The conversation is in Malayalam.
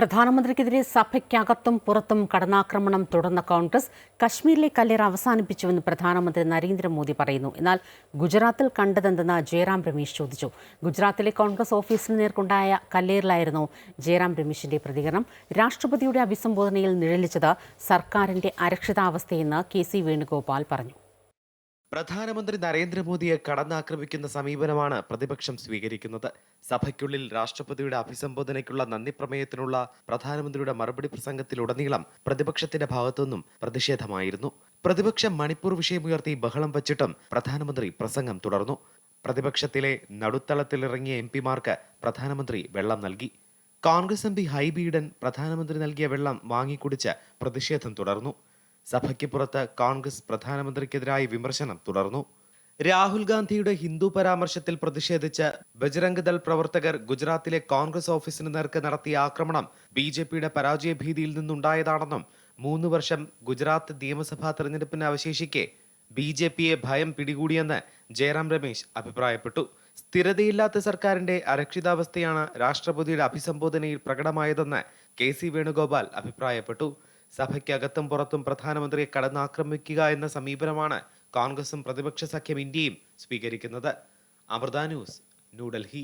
പ്രധാനമന്ത്രിക്കെതിരെ സഭയ്ക്കകത്തും പുറത്തും കടന്നാക്രമണം തുടർന്ന കോൺഗ്രസ് കശ്മീരിലെ കല്ലേർ അവസാനിപ്പിച്ചുവെന്ന് പ്രധാനമന്ത്രി നരേന്ദ്രമോദി പറയുന്നു. എന്നാൽ ഗുജറാത്തിൽ കണ്ടതെന്തെന്ന് ജയറാം രമേശ് ചോദിച്ചു. ഗുജറാത്തിലെ കോൺഗ്രസ് ഓഫീസിന് നേർക്കുണ്ടായ കല്ലേറിലായിരുന്നു ജയറാം രമേശിന്റെ പ്രതികരണം. രാഷ്ട്രപതിയുടെ അഭിസംബോധനയിൽ നിഴലിച്ചത് സർക്കാരിന്റെ അരക്ഷിതാവസ്ഥയെന്ന് കെ.സി. വേണുഗോപാൽ പറഞ്ഞു. പ്രധാനമന്ത്രി നരേന്ദ്രമോദിയെ കടന്നാക്രമിക്കുന്ന സമീപനമാണ് പ്രതിപക്ഷം സ്വീകരിക്കുന്നത്. സഭയ്ക്കുള്ളിൽ രാഷ്ട്രപതിയുടെ അഭിസംബോധനയ്ക്കുള്ള നന്ദി പ്രമേയത്തിനുള്ള പ്രധാനമന്ത്രിയുടെ മറുപടി പ്രസംഗത്തിലുടനീളം പ്രതിപക്ഷത്തിന്റെ ഭാഗത്തുനിന്നും പ്രതിഷേധമായിരുന്നു. പ്രതിപക്ഷം മണിപ്പൂർ വിഷയമുയർത്തി ബഹളം വച്ചിട്ടും പ്രധാനമന്ത്രി പ്രസംഗം തുടർന്നു. പ്രതിപക്ഷത്തിലെ നടുത്തളത്തിലിറങ്ങിയ എംപിമാർക്ക് പ്രധാനമന്ത്രി വെള്ളം നൽകി. കോൺഗ്രസ് എംപി ഹൈബി ഈഡൻ പ്രധാനമന്ത്രി നൽകിയ വെള്ളം വാങ്ങിക്കുടിച്ച് പ്രതിഷേധം തുടർന്നു. സഭയ്ക്ക് പുറത്ത് കോൺഗ്രസ് പ്രധാനമന്ത്രിക്കെതിരായ വിമർശനം തുടർന്നു. രാഹുൽ ഗാന്ധിയുടെ ഹിന്ദു പരാമർശത്തിൽ പ്രതിഷേധിച്ച് ബജ്രംഗ് ദൾ പ്രവർത്തകർ ഗുജറാത്തിലെ കോൺഗ്രസ് ഓഫീസിന് നേർക്ക് നടത്തിയ ആക്രമണം ബി.ജെ.പിയുടെ പരാജയ ഭീതിയിൽ നിന്നുണ്ടായതാണെന്നും 3 വർഷം ഗുജറാത്ത് നിയമസഭാ തെരഞ്ഞെടുപ്പിന് അവശേഷിക്കെ ബി.ജെ.പിയെ ഭയം പിടികൂടിയെന്ന് ജയറാം രമേശ് അഭിപ്രായപ്പെട്ടു. സ്ഥിരതയില്ലാത്ത സർക്കാരിന്റെ അരക്ഷിതാവസ്ഥയാണ് രാഷ്ട്രപതിയുടെ അഭിസംബോധനയിൽ പ്രകടമായതെന്ന് കെ.സി. വേണുഗോപാൽ അഭിപ്രായപ്പെട്ടു. സഭയ്ക്കകത്തും പുറത്തും പ്രധാനമന്ത്രിയെ കടന്നാക്രമിക്കുക എന്ന സമീപനമാണ് കോൺഗ്രസും പ്രതിപക്ഷ സഖ്യം ഇന്ത്യയും സ്വീകരിക്കുന്നത്. അമൃത ന്യൂസ്, ന്യൂഡൽഹി.